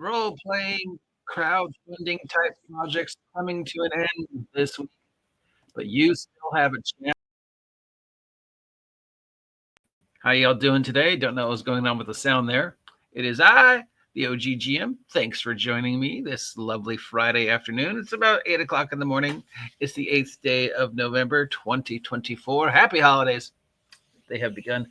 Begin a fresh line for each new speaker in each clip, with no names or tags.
role-playing, crowdfunding type projects coming to an end this week, but you still have a chance. How y'all doing today? Don't know what's going on with the sound there. It is I, the OGGM. Thanks for joining me this lovely Friday afternoon. It's about 8 o'clock in the morning. It's the 8th day of November, 2024. Happy holidays. They have begun.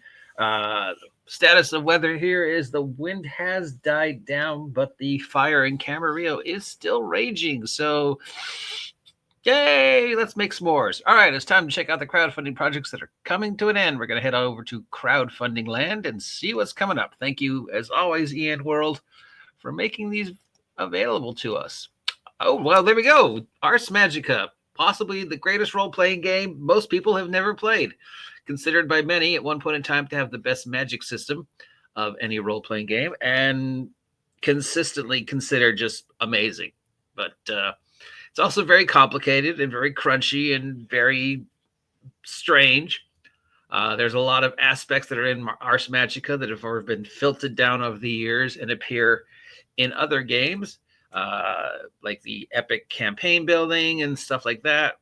Status of weather here is the wind has died down, but the fire in Camarillo is still raging. So, yay, let's make s'mores. All right, it's time to check out the crowdfunding projects that are coming to an end. We're going to head over to crowdfunding land and see what's coming up. Thank you, as always, Ian World, for making these available to us. Oh, well, there we go. Ars Magica, possibly the greatest role-playing game most people have never played. Considered by many at one point in time to have the best magic system of any role-playing game, and consistently considered just amazing. But it's also very complicated and very crunchy and very strange. There's a lot of aspects that are in Ars Magica that have been filtered down over the years and appear in other games, like the epic campaign building and stuff like that,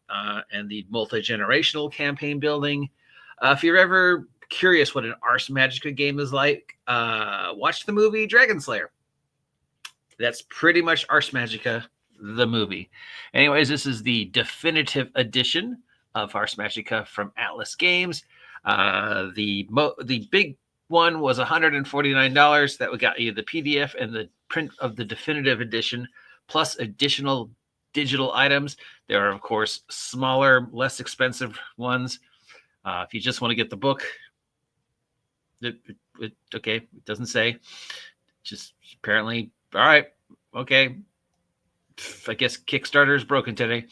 and the multi-generational campaign building. If you're ever curious what an Ars Magica game is like, watch the movie Dragon Slayer. That's pretty much Ars Magica, the movie. Anyways, this is the definitive edition of Ars Magica from Atlas Games. The big one was $149. That got you the PDF and the print of the definitive edition, plus additional digital items. There are, of course, smaller, less expensive ones. If you just want to get the book, okay, it doesn't say. Just apparently, all right, okay. I guess Kickstarter is broken today.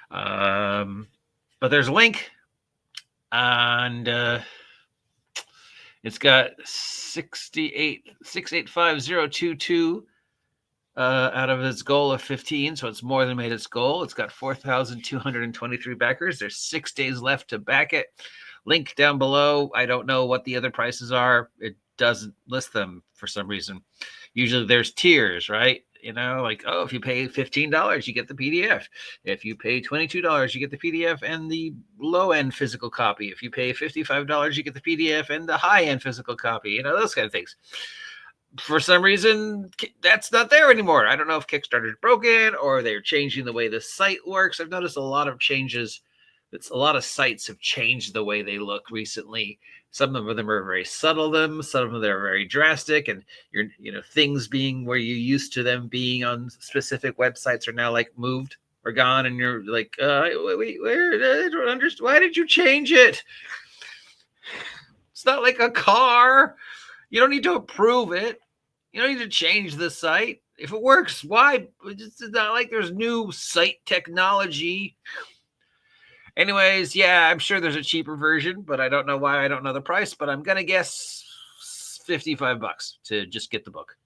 But there's a link, and it's got 685,022 out of its goal of 15, so it's more than made its goal. It's got 4,223 backers. There's 6 days left to back it. Link down below. I don't know what the other prices are. It doesn't list them for some reason. Usually there's tiers, right? You know, like, oh, if you pay $15, you get the PDF. If you pay $22, you get the PDF and the low-end physical copy. If you pay $55, you get the PDF and the high-end physical copy. You know, those kind of things. For some reason, that's not there anymore. I don't know if Kickstarter is broken or they're changing the way the site works. I've noticed a lot of changes. A lot of sites have changed the way they look recently. Some of them are very subtle. Some of them are very drastic, and things being where you used to them being on specific websites are now like moved or gone, and you're like, wait, where? I don't understand. Why did you change it? It's not like a car. You don't need to approve it. You don't need to change the site. If it works, why? It's not like there's new site technology. Anyways, yeah, I'm sure there's a cheaper version, but I don't know why. I don't know the price, but I'm going to guess $55 to just get the book.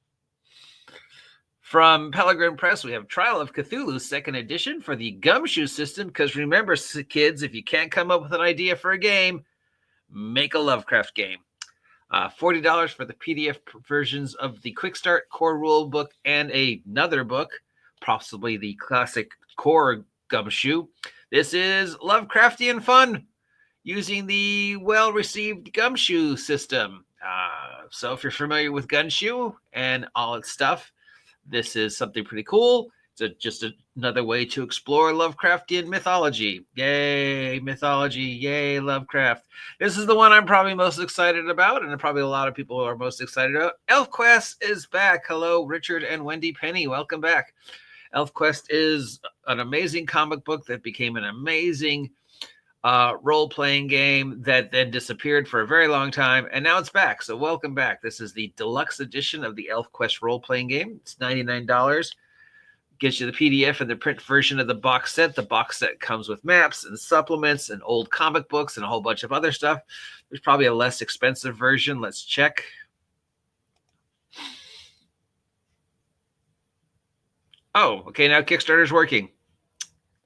From Pellegrin Press, we have Trial of Cthulhu 2nd edition for the Gumshoe system, because remember, kids, if you can't come up with an idea for a game, make a Lovecraft game. $40 for the PDF versions of the Quick Start Core Rule Book and another book, possibly the classic Core Gumshoe. This is Lovecraftian fun using the well-received Gumshoe system. So if you're familiar with Gumshoe and all its stuff, this is something pretty cool. It's just another way to explore Lovecraftian mythology. Yay, mythology. Yay, Lovecraft. This is the one I'm probably most excited about, and probably a lot of people are most excited about. ElfQuest is back. Hello, Richard and Wendy Penny. Welcome back. ElfQuest is an amazing comic book that became an amazing role-playing game that then disappeared for a very long time, and now it's back. So welcome back. This is the deluxe edition of the ElfQuest role-playing game. It's $99. Gets you the PDF and the print version of the box set. The box set comes with maps and supplements and old comic books and a whole bunch of other stuff. There's probably a less expensive version. Let's check. Oh, okay, now Kickstarter's working.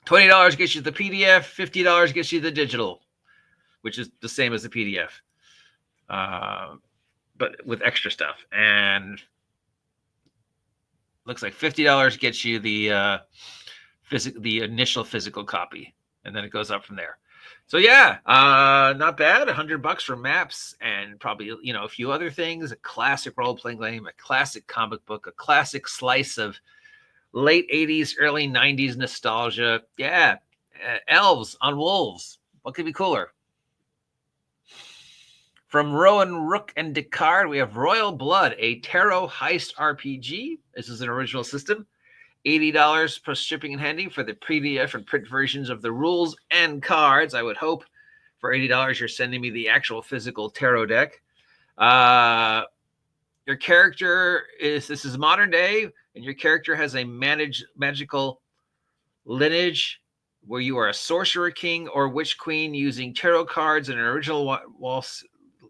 $20 gets you the PDF, $50 gets you the digital, which is the same as the PDF, but with extra stuff. And looks like $50 gets you the initial physical copy, and then it goes up from there. So yeah, not bad. $100 for maps and probably a few other things. A classic role-playing game, a classic comic book, a classic slice of late 80s, early 90s nostalgia. Yeah, elves on wolves. What could be cooler? From Rowan, Rook, and Descartes, we have Royal Blood, a tarot heist RPG. This is an original system. $80 plus shipping and handling for the PDF and print versions of the rules and cards. I would hope for $80 you're sending me the actual physical tarot deck. Your character this is modern day, and your character has a magical lineage where you are a sorcerer king or witch queen using tarot cards and an original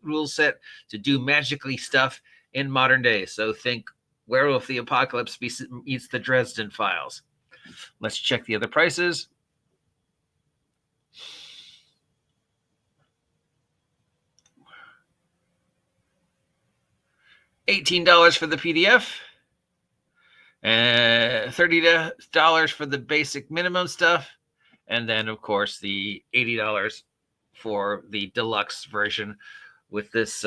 rule set to do magically stuff in modern day. So think Werewolf the Apocalypse meets the Dresden Files. Let's check the other prices. $18 for the PDF, and $30 for the basic minimum stuff, and then of course the $80 for the deluxe version with this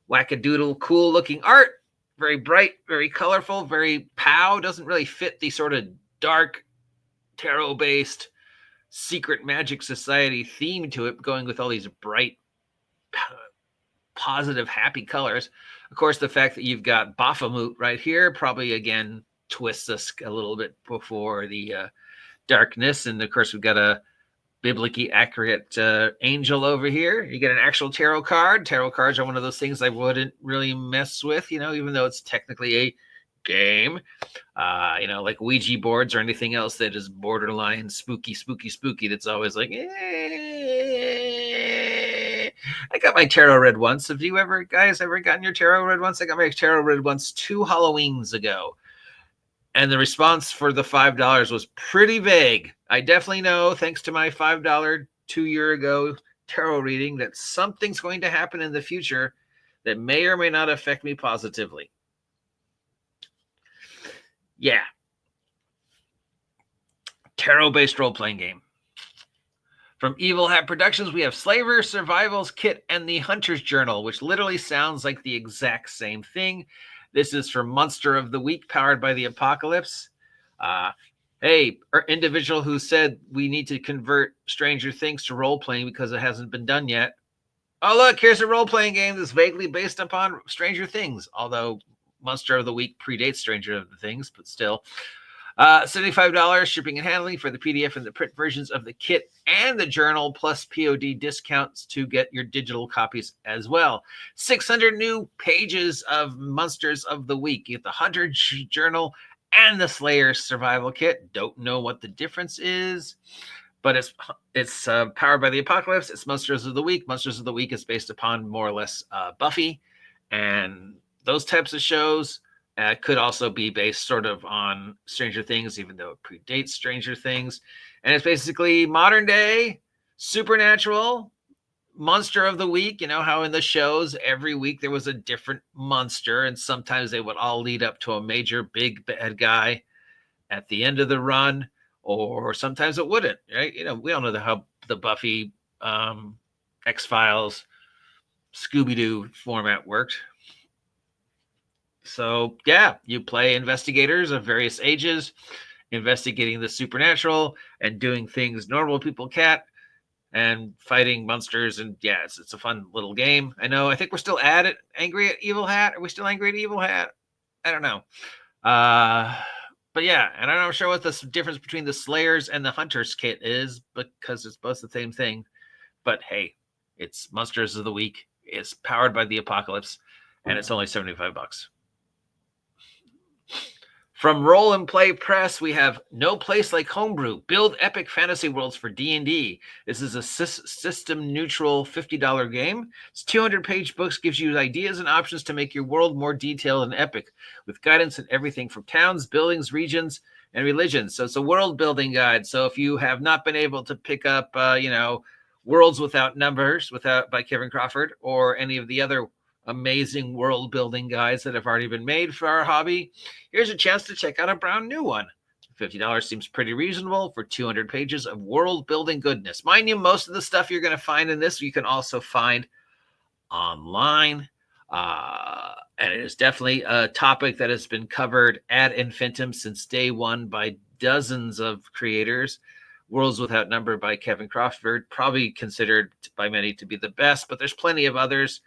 wackadoodle cool looking art. Very bright, very colorful, very pow. Doesn't really fit the sort of dark tarot based secret magic society theme to it, going with all these bright, positive, happy colors. Of course, the fact that you've got Baphomet right here probably again twists us a little bit before the darkness. And of course, we've got a biblically accurate angel over here. You get an actual tarot card. Tarot cards are one of those things I wouldn't really mess with, even though it's technically a game, like Ouija boards or anything else that is borderline spooky. That's always like, I got my tarot read once. Have you guys ever gotten your tarot read once? I got my tarot read once 2 Halloweens ago. And the response for the $5 was pretty vague. I definitely know, thanks to my $5 2-year ago tarot reading, that something's going to happen in the future that may or may not affect me positively. Yeah. Tarot-based role-playing game. From Evil Hat Productions, we have Slaver Survival's Kit and the Hunter's Journal, which literally sounds like the exact same thing. This is for Monster of the Week, powered by the Apocalypse. Hey, our individual who said we need to convert Stranger Things to role-playing because it hasn't been done yet. Oh, look, here's a role-playing game that's vaguely based upon Stranger Things, although Monster of the Week predates Stranger Things, but still. $75 shipping and handling for the PDF and the print versions of the kit and the journal, plus POD discounts to get your digital copies as well. 600 new pages of Monsters of the Week. You get the Hunter Journal and the Slayer Survival Kit. Don't know what the difference is, but it's powered by the Apocalypse. It's Monsters of the Week. Monsters of the Week is based upon more or less Buffy and those types of shows. Could also be based sort of on Stranger Things, even though it predates Stranger Things. And it's basically modern day, supernatural, monster of the week. You know how in the shows, every week there was a different monster, and sometimes they would all lead up to a major big bad guy at the end of the run, or sometimes it wouldn't, right? We all know how the Buffy, X-Files, Scooby-Doo format worked. So, yeah, you play investigators of various ages, investigating the supernatural and doing things normal people can't, and fighting monsters. And, yeah, it's a fun little game. I think we're still angry at Evil Hat. Are we still angry at Evil Hat? I don't know. But, yeah, and I'm not sure what the difference between the Slayers and the Hunters kit is, because it's both the same thing. But, hey, it's Monsters of the Week. It's powered by the Apocalypse, and it's only $75. From Roll and Play Press, we have No Place Like Homebrew. Build epic fantasy worlds for D&D. This is a system-neutral $50 game. It's 200-page books, gives you ideas and options to make your world more detailed and epic, with guidance in everything from towns, buildings, regions, and religions. So it's a world-building guide. So if you have not been able to pick up, Worlds Without Numbers by Kevin Crawford, or any of the other amazing world building guides that have already been made for our hobby, here's a chance to check out a brand new one. $50 seems pretty reasonable for 200 pages of world building goodness. Mind you, most of the stuff you're going to find in this, you can also find online. And it is definitely a topic that has been covered ad infinitum since day one by dozens of creators. Worlds Without Number by Kevin Crawford, probably considered by many to be the best, but there's plenty of others.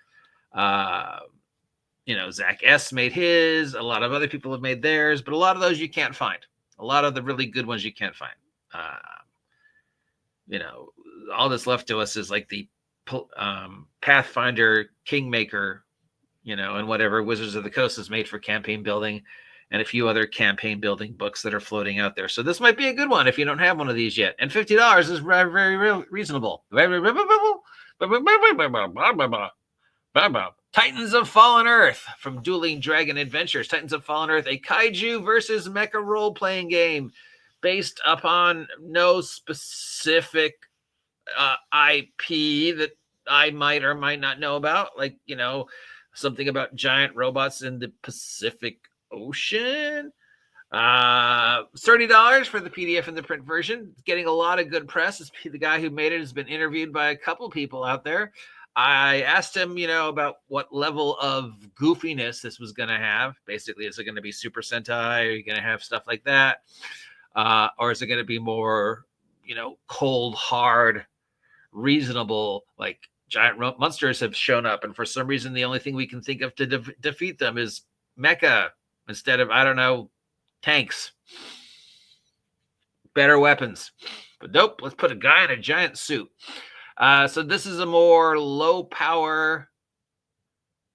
Zach S. made his. A lot of other people have made theirs, but a lot of those you can't find. A lot of the really good ones you can't find. All that's left to us is like the Pathfinder Kingmaker, and whatever Wizards of the Coast has made for campaign building, and a few other campaign building books that are floating out there. So this might be a good one if you don't have one of these yet. And $50 is very, very reasonable. Titans of Fallen Earth from Dueling Dragon Adventures. Titans of Fallen Earth, a kaiju versus mecha role-playing game based upon no specific IP that I might or might not know about. Like, something about giant robots in the Pacific Ocean. $30 for the PDF and the print version. It's getting a lot of good press. The guy who made it has been interviewed by a couple people out there. I asked him, about what level of goofiness this was going to have. Basically, is it going to be Super Sentai? Are you going to have stuff like that? Or is it going to be more, cold, hard, reasonable, like giant monsters have shown up, and for some reason the only thing we can think of to defeat them is mecha instead of, I don't know, tanks, better weapons. But nope, let's put a guy in a giant suit. So this is a more low power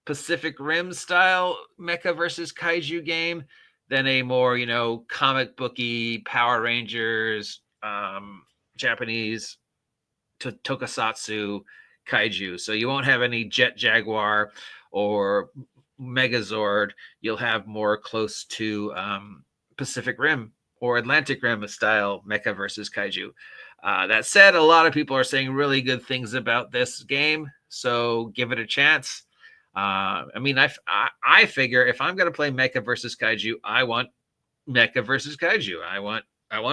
Pacific Rim style mecha versus kaiju game than a more, comic booky Power Rangers, Japanese tokusatsu kaiju. So you won't have any Jet Jaguar or Megazord. You'll have more close to Pacific Rim or Atlantic Rim style mecha versus kaiju. That said, a lot of people are saying really good things about this game, so give it a chance. I figure if I'm going to play mecha versus kaiju, I want mecha versus kaiju. I want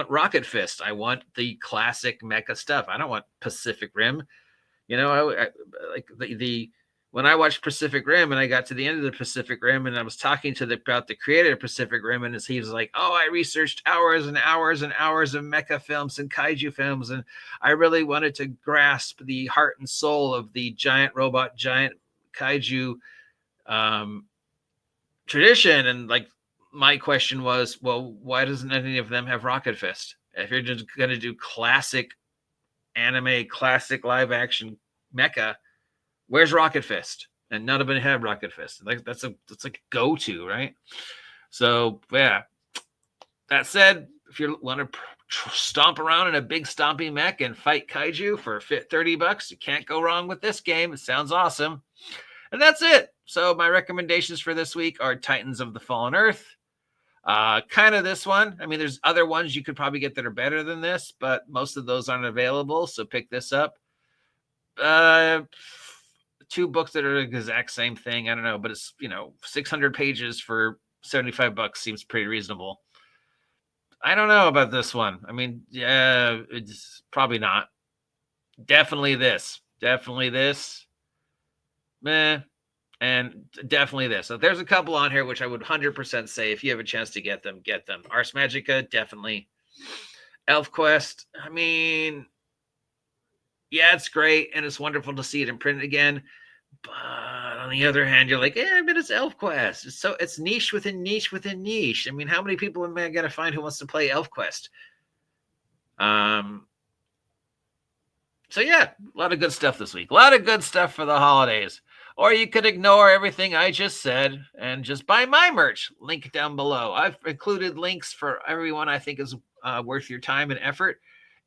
Rocket Fist. I want the classic mecha stuff. I don't want Pacific Rim. When I watched Pacific Rim and I got to the end of the Pacific Rim and I was talking about the creator of Pacific Rim, and he was like, "Oh, I researched hours and hours and hours of mecha films and kaiju films, and I really wanted to grasp the heart and soul of the giant robot, giant kaiju tradition." And like, my question was, well, why doesn't any of them have Rocket Fist? If you're just going to do classic anime, classic live action mecha, where's Rocket Fist? And none of them have Rocket Fist. Like that's like go-to, right? So yeah. That said, if you want to stomp around in a big stompy mech and fight kaiju for $30, you can't go wrong with this game. It sounds awesome. And that's it. So my recommendations for this week are Titans of the Fallen Earth. Kind of this one. I mean, there's other ones you could probably get that are better than this, but most of those aren't available. So pick this up. Two books that are the exact same thing. I don't know, but it's, 600 pages for $75 seems pretty reasonable. I don't know about this one. I mean, yeah, it's probably not. Definitely this. Meh. And definitely this. So there's a couple on here which I would 100% say if you have a chance to get them, get them. Ars Magica, definitely. ElfQuest, I mean, yeah, it's great and it's wonderful to see it in print again. But on the other hand, you're like, but it's ElfQuest. It's niche within niche within niche. I mean, how many people am I going to find who wants to play ElfQuest? So yeah, a lot of good stuff this week. A lot of good stuff for the holidays. Or you could ignore everything I just said and just buy my merch. Link down below. I've included links for everyone I think is worth your time and effort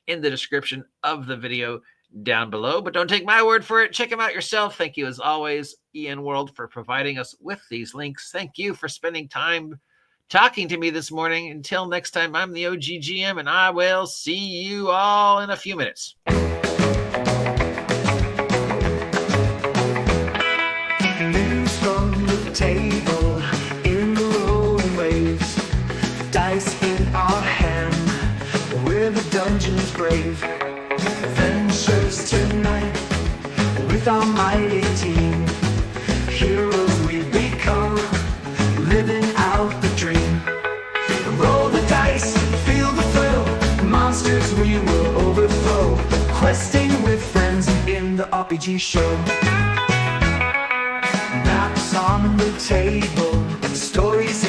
in the description of the video down below. But don't take my word for it. Check them out yourself. Thank you, as always, Ian World, for providing us with these links. Thank you for spending time talking to me this morning. Until next time, I'm the OGGM, and I will see you all in a few minutes.
News brave adventures tonight with our mighty team. Heroes we become, living out the dream. Roll the dice, feel the thrill, monsters we will overthrow, questing with friends in the RPG show. Maps on the table, stories